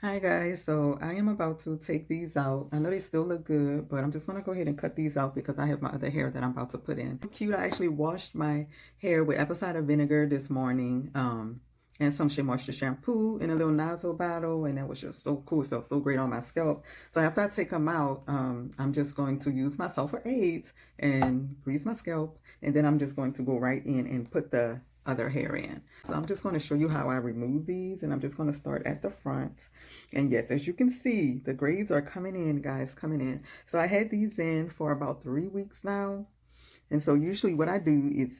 Hi guys, so I am about to take these out. I know they still look good, but I'm just gonna go ahead and cut these out because I have my other hair that I'm about to put in. Cute, I actually washed my hair with apple cider vinegar this morning, and some Shea Moisture shampoo in a little nozzle bottle, and that was just so cool. It felt so great on my scalp. So after I take them out, I'm just going to use my sulfur aids and grease my scalp, and then I'm just going to go right in and put the other hair in. So I'm just going to show you how I remove these, and I'm just going to start at the front. And yes, as you can see, the grades are coming in, guys, coming in. So I had these in for about 3 weeks now. And so usually what I do is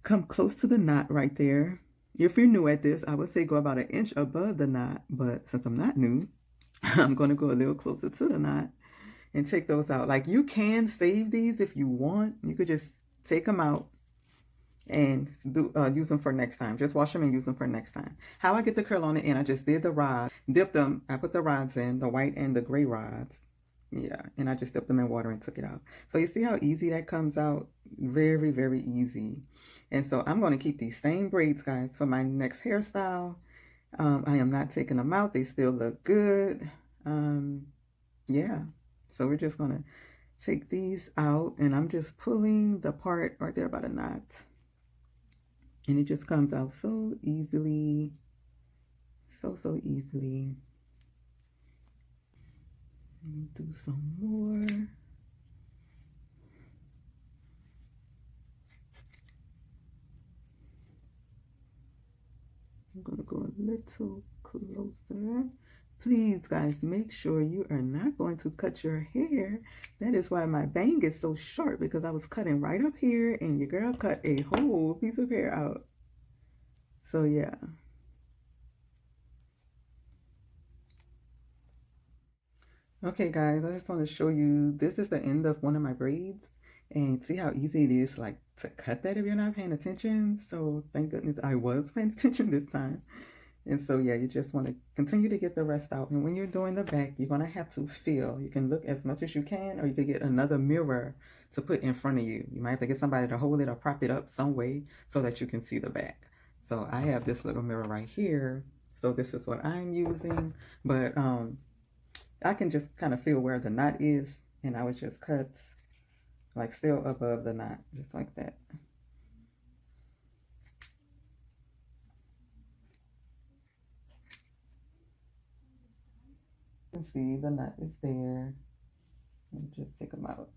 come close to the knot right there. If you're new at this, I would say go about 1 inch above the knot. But since I'm not new, I'm going to go a little closer to the knot and take those out. Like, you can save these if you want. You could just take them out and use them for next time. Just wash them and use them for next time. How I get the curl on the end, I just did the rod, dipped them. I put the rods in, the white and the gray rods. Yeah, and I just dipped them in water and took it out. So you see how easy that comes out? Very, very easy. And so I'm going to keep these same braids, guys, for my next hairstyle. I am not taking them out. They still look good. Yeah. So we're just going to take these out, and I'm just pulling the part right there by the knot. And it just comes out so easily. So easily. Let me do some more. I'm going to go a little closer. Please, guys, make sure you are not going to cut your hair. That is why my bang is so short, because I was cutting right up here and your girl cut a whole piece of hair out. So, yeah. Okay, guys, I just want to show you, this is the end of one of my braids, and see how easy it is, like, to cut that if you're not paying attention. So thank goodness I was paying attention this time. And so, yeah, you just want to continue to get the rest out. And when you're doing the back, you're going to have to feel. You can look as much as you can, or you could get another mirror to put in front of you. You might have to get somebody to hold it or prop it up some way so that you can see the back. So I have this little mirror right here. So this is what I'm using. But I can just kind of feel where the knot is, and I would just cut like still above the knot, just like that. You can see the knot is there, and just take them out.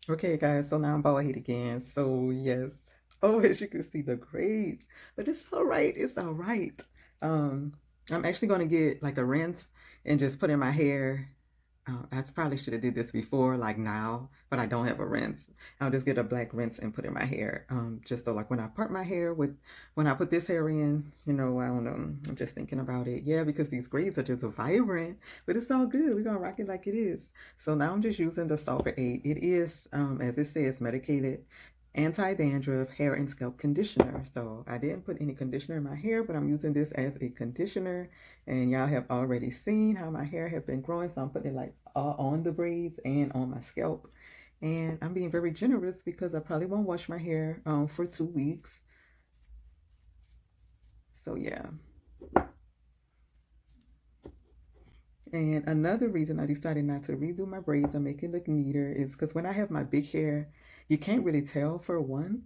Okay, guys, so now I'm bald head again. So yes, oh, as you can see, the grades, but it's all right. It's all right. I'm actually going to get like a rinse and just put in my hair. I probably should have did this before, like now, but I don't have a rinse. I'll just get a black rinse and put in my hair. Just so like when I part my hair when I put this hair in, I don't know. I'm just thinking about it. Yeah, because these braids are just vibrant, but it's all good. We're gonna rock it like it is. So now I'm just using the Sulfur 8. It is, as it says, medicated anti-dandruff hair and scalp conditioner. So I didn't put any conditioner in my hair, but I'm using this as a conditioner. And y'all have already seen how my hair have been growing, so I'm putting it like on the braids and on my scalp. And I'm being very generous because I probably won't wash my hair for 2 weeks. So yeah. And another reason I decided not to redo my braids and make it look neater is because when I have my big hair, you can't really tell, for one.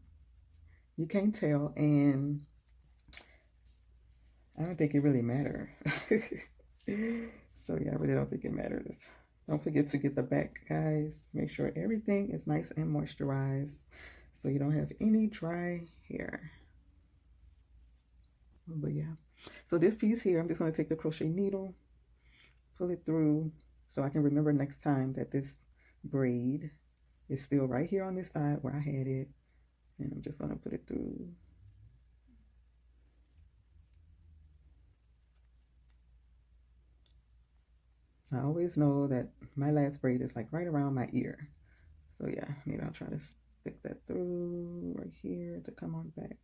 You can't tell, and I don't think it really matters. So yeah, I really don't think it matters. Don't forget to get the back, guys. Make sure everything is nice and moisturized so you don't have any dry hair. But yeah, so this piece here, I'm just going to take the crochet needle, pull it through so I can remember next time that this braid is still right here on this side where I had it. And I'm just going to put it through. I always know that my last braid is like right around my ear. So yeah, maybe I'll try to stick that through right here to come on back.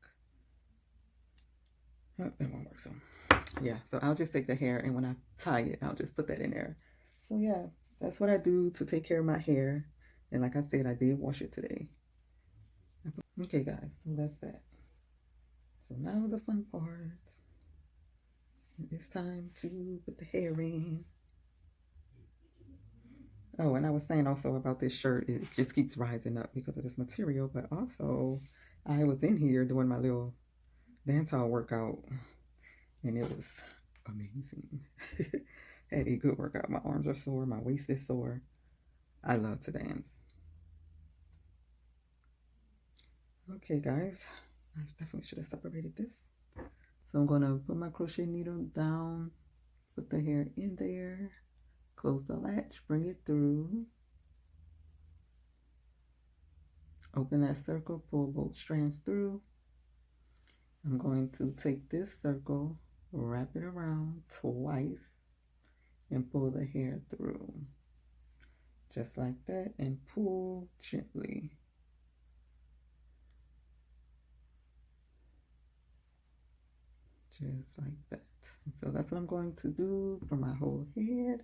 Oh, that won't work. So yeah, so I'll just take the hair, and when I tie it, I'll just put that in there. So yeah, that's what I do to take care of my hair. And like I said, I did wash it today. Okay, guys, so that's that. So now the fun part. It's time to put the hair in. Oh, and I was saying also about this shirt, it just keeps rising up because of this material, but also I was in here doing my little dancehall workout and it was amazing. Had a good workout. My arms are sore, my waist is sore. I love to dance. Okay, guys, I definitely should have separated this. So I'm going to put my crochet needle down, put the hair in there, close the latch, bring it through, open that circle, pull both strands through. I'm going to take this circle, wrap it around twice, and pull the hair through. Just like that, and pull gently. Just like that. So that's what I'm going to do for my whole head.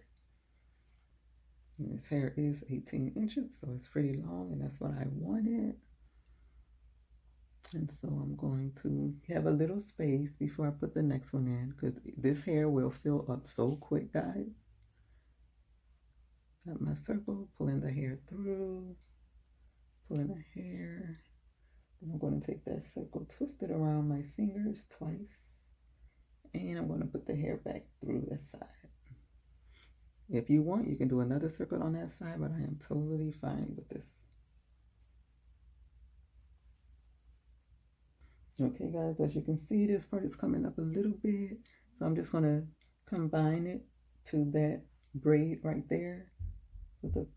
And this hair is 18 inches, so it's pretty long, and that's what I wanted. And so I'm going to have a little space before I put the next one in, because this hair will fill up so quick, guys. Got my circle, pulling the hair through, pulling the hair. Then I'm going to take that circle, twist it around my fingers twice, and I'm going to put the hair back through the side. If you want, you can do another circle on that side, but I am totally fine with this. Okay, guys, as you can see, this part is coming up a little bit, so I'm just going to combine it to that braid right there with the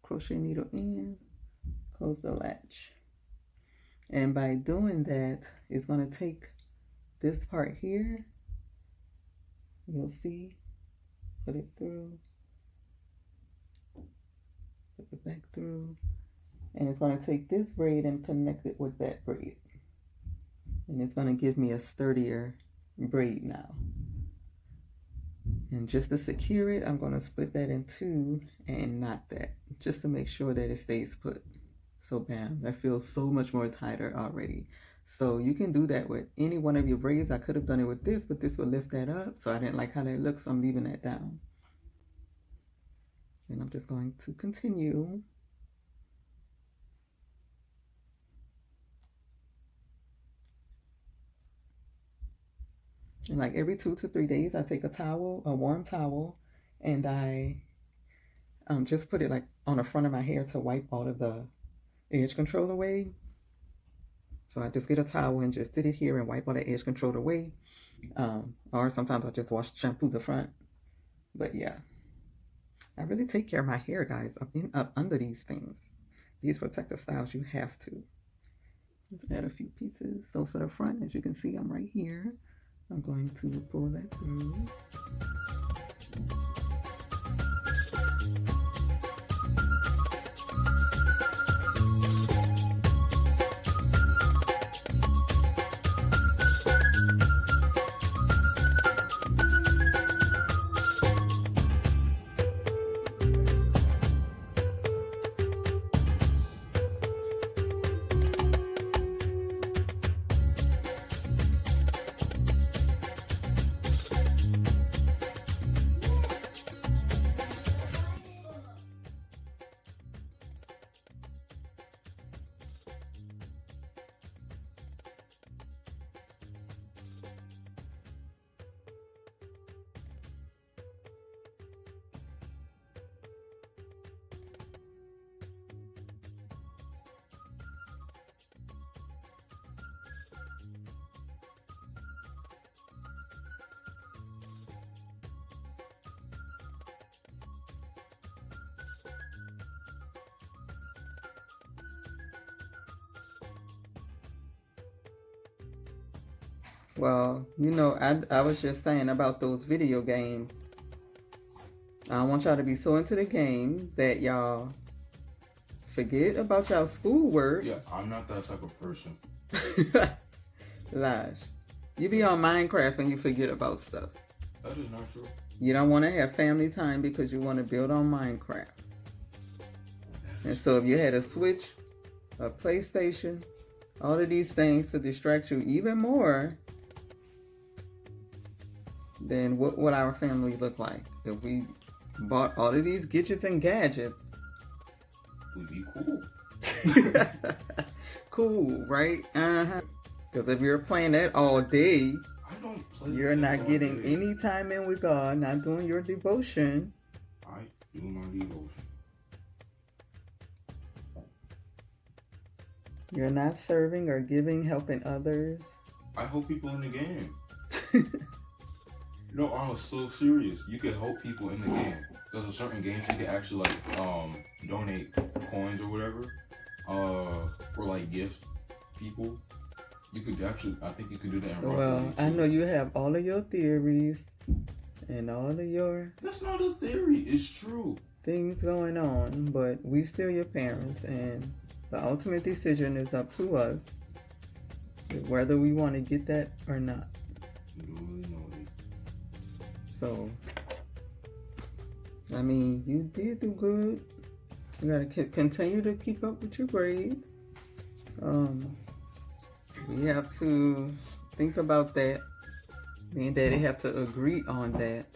crochet needle in, close the latch. And by doing that, it's going to take this part here, you'll see, put it through, put it back through, and it's going to take this braid and connect it with that braid. And it's going to give me a sturdier braid now. And just to secure it, I'm going to split that in two and knot that, just to make sure that it stays put. So bam, that feels so much more tighter already. So you can do that with any one of your braids. I could have done it with this, but this would lift that up. So I didn't like how that looks, so I'm leaving that down. And I'm just going to continue. And like every 2 to 3 days, I take a towel, a warm towel, and I just put it like on the front of my hair to wipe all of the edge control away. So I just get a towel and just sit it here and wipe all the edge control away. Or sometimes I just shampoo the front. But yeah, I really take care of my hair, guys, up under these things. These protective styles, you have to. Let's add a few pieces. So for the front, as you can see, I'm right here. I'm going to pull that through. Well, you know, I was just saying about those video games. I don't want y'all to be so into the game that y'all forget about y'all schoolwork. Yeah, I'm not that type of person. Lash, you be on Minecraft and you forget about stuff. That is not true. You don't want to have family time because you want to build on Minecraft. And so if you had a Switch, a PlayStation, all of these things to distract you even more than what would our family look like if we bought all of these gadgets and gadgets. Would be cool. Cool, right? Because if you're playing that all day, I don't play. you're games not all getting day. any time in with God, not doing your devotion. I do my devotion. You're not serving or giving, helping others. I help people in the game. No, I'm so serious. You can help people in the game because in certain games you can actually like donate coins or whatever, or like gift people. You could actually, I think you could do that in Rocket Well, League, I too. know you have all of your theories and all of your That's not a theory. It's true. things going on, but we still your parents, and the ultimate decision is up to us whether we want to get that or not. Duly noted. So, I mean, you did do good. You gotta continue to keep up with your grades. We have to think about that. Me and Daddy have to agree on that.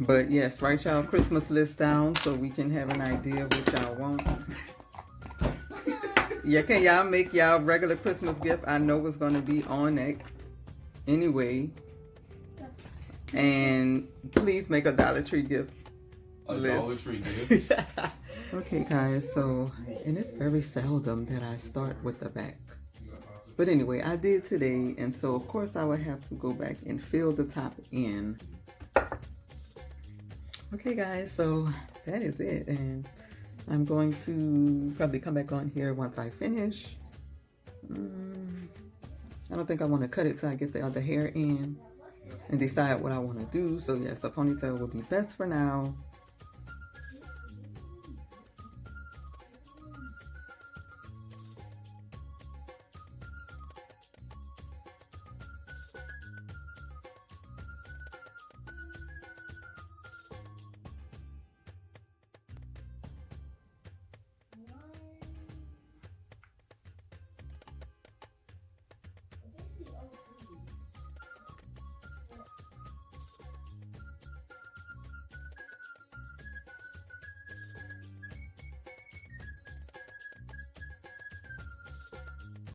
But yes, write y'all Christmas list down so we can have an idea of what y'all want. Yeah, can y'all make y'all regular Christmas gift? I know what's gonna be on it anyway. And please make a Dollar Tree gift. A list. Dollar Tree gift. Okay, guys, so, and it's very seldom that I start with the back. But anyway, I did today, and so of course I would have to go back and fill the top in. Okay, guys, so that is it, and I'm going to probably come back on here once I finish. I don't think I want to cut it till I get the other hair in and decide what I want to do. So yes, the ponytail will be best for now.